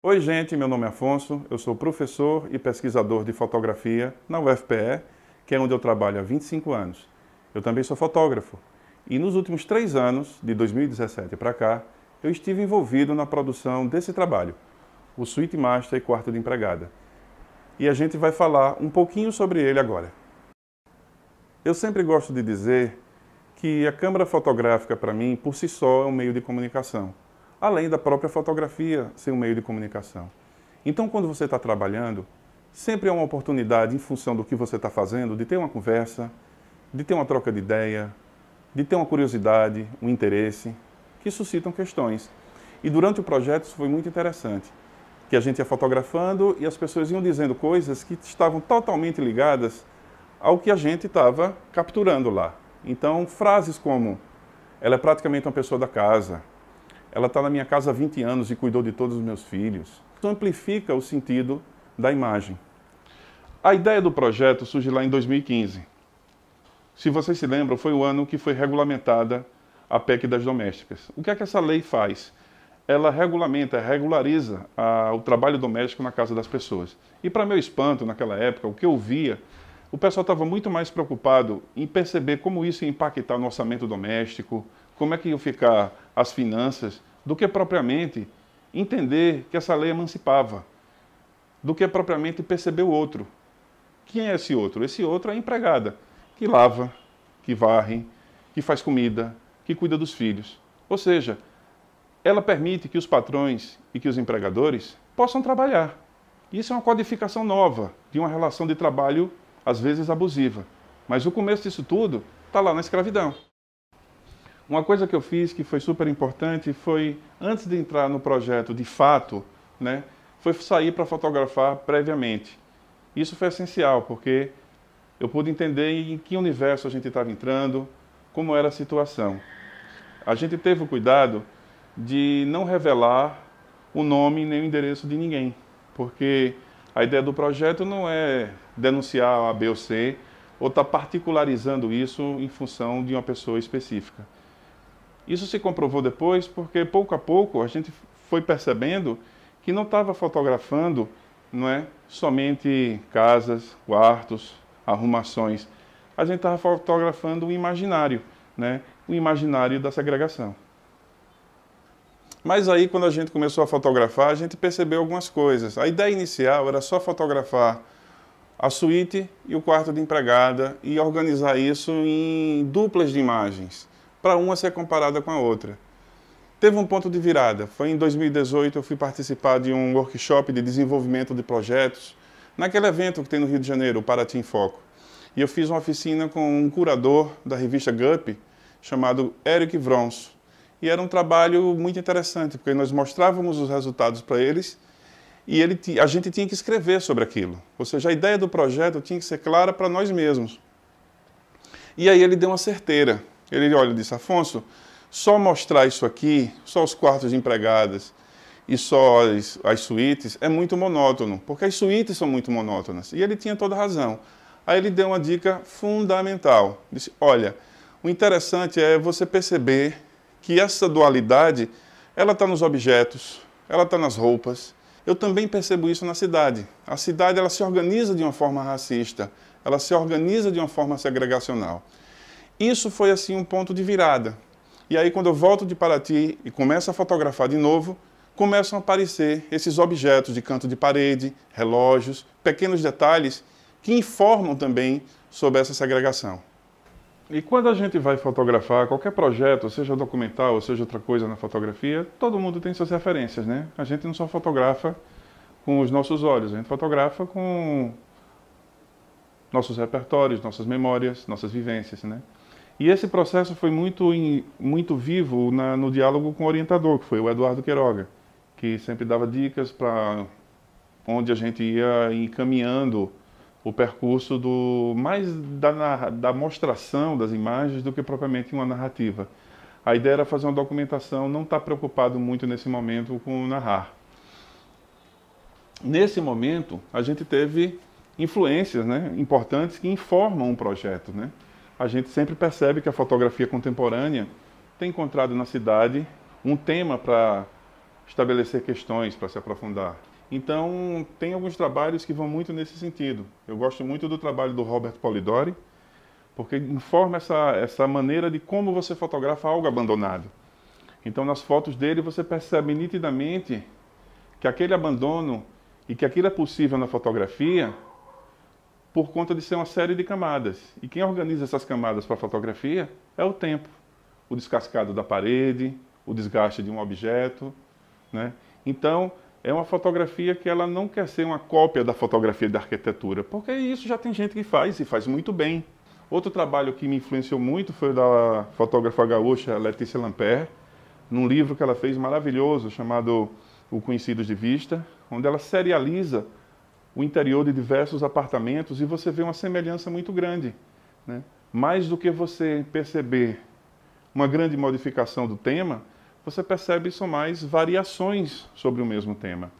Oi gente, meu nome é Afonso, eu sou professor e pesquisador de fotografia na UFPE, que é onde eu trabalho há 25 anos. Eu também sou fotógrafo e nos últimos 3 anos, de 2017 para cá, eu estive envolvido na produção desse trabalho, o Suite Master e Quarto de Empregada. E a gente vai falar um pouquinho sobre ele agora. Eu sempre gosto de dizer que a câmera fotográfica, para mim, por si só, é um meio de comunicação, além da própria fotografia ser um meio de comunicação. Então, quando você está trabalhando, sempre é uma oportunidade, em função do que você está fazendo, de ter uma conversa, de ter uma troca de ideia, de ter uma curiosidade, um interesse, que suscitam questões. E durante o projeto isso foi muito interessante, que a gente ia fotografando e as pessoas iam dizendo coisas que estavam totalmente ligadas ao que a gente estava capturando lá. Então, frases como, ela é praticamente uma pessoa da casa, ela está na minha casa há 20 anos e cuidou de todos os meus filhos. Isso amplifica o sentido da imagem. A ideia do projeto surge lá em 2015. Se vocês se lembram, foi o ano que foi regulamentada a PEC das domésticas. O que é que essa lei faz? Ela regulamenta, regulariza o trabalho doméstico na casa das pessoas. E para meu espanto, naquela época, o que eu via, o pessoal estava muito mais preocupado em perceber como isso ia impactar no orçamento doméstico, como é que iam ficar as finanças, do que propriamente entender que essa lei emancipava, do que propriamente perceber o outro. Quem é esse outro? Esse outro é a empregada, que lava, que varre, que faz comida, que cuida dos filhos. Ou seja, ela permite que os patrões e que os empregadores possam trabalhar. Isso é uma codificação nova de uma relação de trabalho, às vezes abusiva. Mas o começo disso tudo está lá na escravidão. Uma coisa que eu fiz que foi super importante foi, antes de entrar no projeto de fato, foi sair para fotografar previamente. Isso foi essencial, porque eu pude entender em que universo a gente estava entrando, como era a situação. A gente teve o cuidado de não revelar o nome nem o endereço de ninguém, porque a ideia do projeto não é denunciar a B ou C, ou estar particularizando isso em função de uma pessoa específica. Isso se comprovou depois porque, pouco a pouco, a gente foi percebendo que não estava fotografando somente casas, quartos, arrumações. A gente estava fotografando o imaginário, o imaginário da segregação. Mas aí, quando a gente começou a fotografar, a gente percebeu algumas coisas. A ideia inicial era só fotografar a suíte e o quarto de empregada e organizar isso em duplas de imagens, para uma ser comparada com a outra. Teve um ponto de virada. Foi em 2018, eu fui participar de um workshop de desenvolvimento de projetos, naquele evento que tem no Rio de Janeiro, o Paraty em Foco. E eu fiz uma oficina com um curador da revista Gup, chamado Eric Vrons. E era um trabalho muito interessante, porque nós mostrávamos os resultados para eles e a gente tinha que escrever sobre aquilo. Ou seja, a ideia do projeto tinha que ser clara para nós mesmos. E aí ele deu uma certeira. Ele disse, Afonso, só mostrar isso aqui, só os quartos de empregadas e só as suítes, é muito monótono, porque as suítes são muito monótonas. E ele tinha toda razão. Aí ele deu uma dica fundamental. Disse, olha, o interessante é você perceber que essa dualidade, ela está nos objetos, ela está nas roupas. Eu também percebo isso na cidade. A cidade, ela se organiza de uma forma racista, ela se organiza de uma forma segregacional. Isso foi, assim, um ponto de virada. E aí, quando eu volto de Paraty e começo a fotografar de novo, começam a aparecer esses objetos de canto de parede, relógios, pequenos detalhes que informam também sobre essa segregação. E quando a gente vai fotografar qualquer projeto, seja documental ou seja outra coisa na fotografia, todo mundo tem suas referências, né? A gente não só fotografa com os nossos olhos, a gente fotografa com nossos repertórios, nossas memórias, nossas vivências, né? E esse processo foi muito vivo no diálogo com o orientador, que foi o Eduardo Queiroga, que sempre dava dicas para onde a gente ia encaminhando o percurso mais da mostração das imagens do que propriamente uma narrativa. A ideia era fazer uma documentação, não estar preocupado muito nesse momento com narrar. Nesse momento, a gente teve influências importantes que informam um projeto. A gente sempre percebe que a fotografia contemporânea tem encontrado na cidade um tema para estabelecer questões para se aprofundar. Então, tem alguns trabalhos que vão muito nesse sentido. Eu gosto muito do trabalho do Robert Polidori, porque informa essa maneira de como você fotografa algo abandonado. Então, nas fotos dele, você percebe nitidamente que aquele abandono e que aquilo é possível na fotografia por conta de ser uma série de camadas. E quem organiza essas camadas para a fotografia é o tempo. O descascado da parede, o desgaste de um objeto, né? Então, é uma fotografia que ela não quer ser uma cópia da fotografia da arquitetura, porque isso já tem gente que faz e faz muito bem. Outro trabalho que me influenciou muito foi da fotógrafa gaúcha Letícia Lamper, num livro que ela fez maravilhoso chamado O Conhecidos de Vista, onde ela serializa o interior de diversos apartamentos e você vê uma semelhança muito grande, né? Mais do que você perceber uma grande modificação do tema, você percebe só mais variações sobre o mesmo tema.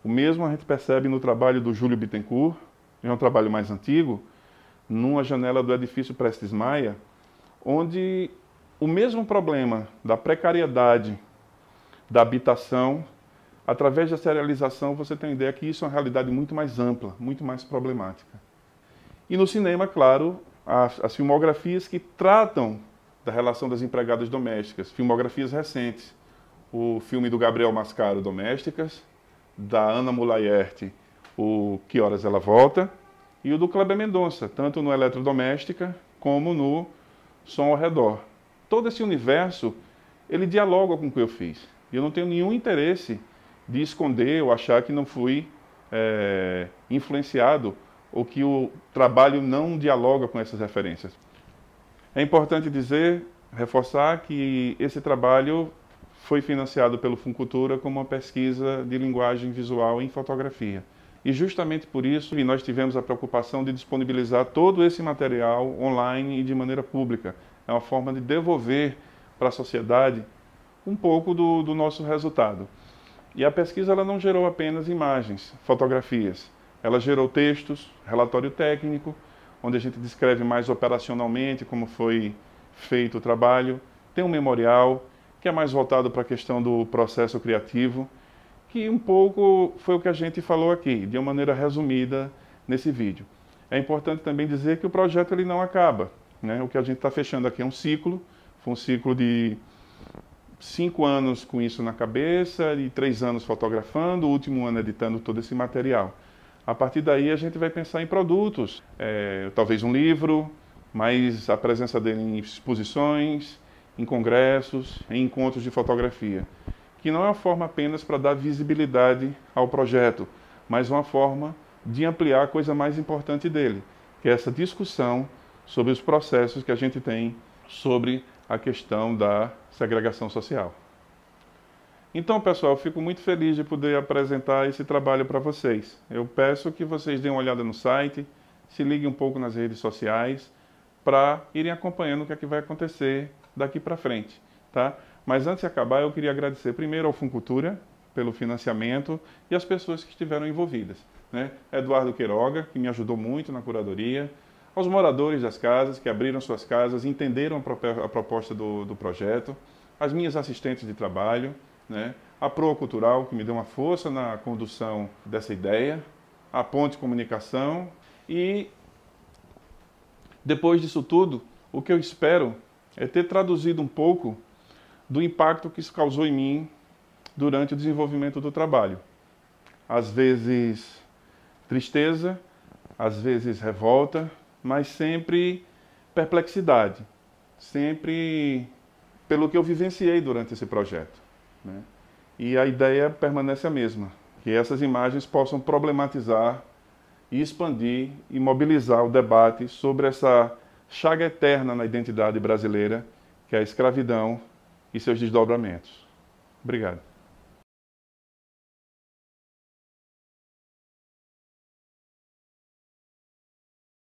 O mesmo a gente percebe no trabalho do Júlio Bittencourt, é um trabalho mais antigo, numa janela do edifício Prestes Maia, onde o mesmo problema da precariedade da habitação, através da serialização, você tem a ideia que isso é uma realidade muito mais ampla, muito mais problemática. E no cinema, claro, as filmografias que tratam da relação das empregadas domésticas, filmografias recentes. O filme do Gabriel Mascaro, Domésticas, da Ana Mulayert, o Que Horas Ela Volta, e o do Kleber Mendonça, tanto no Eletrodoméstica como no Som ao Redor. Todo esse universo, ele dialoga com o que eu fiz. E eu não tenho nenhum interesse de esconder ou achar que não fui influenciado ou que o trabalho não dialoga com essas referências. É importante dizer, reforçar que esse trabalho foi financiado pelo Funcultura como uma pesquisa de linguagem visual em fotografia. E justamente por isso nós tivemos a preocupação de disponibilizar todo esse material online e de maneira pública. É uma forma de devolver para a sociedade um pouco do nosso resultado. E a pesquisa ela não gerou apenas imagens, fotografias. Ela gerou textos, relatório técnico, onde a gente descreve mais operacionalmente como foi feito o trabalho. Tem um memorial, que é mais voltado para a questão do processo criativo, que um pouco foi o que a gente falou aqui, de uma maneira resumida nesse vídeo. É importante também dizer que o projeto ele não acaba, né? O que a gente está fechando aqui é um ciclo, foi um ciclo de 5 anos com isso na cabeça e 3 anos fotografando, o último ano editando todo esse material. A partir daí a gente vai pensar em produtos, talvez um livro, mas a presença dele em exposições, em congressos, em encontros de fotografia, que não é uma forma apenas para dar visibilidade ao projeto, mas uma forma de ampliar a coisa mais importante dele, que é essa discussão sobre os processos que a gente tem sobre a questão da segregação social. Então, pessoal, eu fico muito feliz de poder apresentar esse trabalho para vocês. Eu peço que vocês deem uma olhada no site, se liguem um pouco nas redes sociais, para irem acompanhando o que é que vai acontecer daqui para frente, tá? Mas antes de acabar, eu queria agradecer primeiro ao Funcultura pelo financiamento e as pessoas que estiveram envolvidas, né? Eduardo Queiroga, que me ajudou muito na curadoria, aos moradores das casas, que abriram suas casas, entenderam a proposta do projeto, as minhas assistentes de trabalho, né? A Proa Cultural, que me deu uma força na condução dessa ideia, a Ponte Comunicação e, depois disso tudo, o que eu espero é ter traduzido um pouco do impacto que isso causou em mim durante o desenvolvimento do trabalho. Às vezes tristeza, às vezes revolta, mas sempre perplexidade, sempre pelo que eu vivenciei durante esse projeto, né? E a ideia permanece a mesma, que essas imagens possam problematizar e expandir e mobilizar o debate sobre essa chaga eterna na identidade brasileira, que é a escravidão e seus desdobramentos. Obrigado.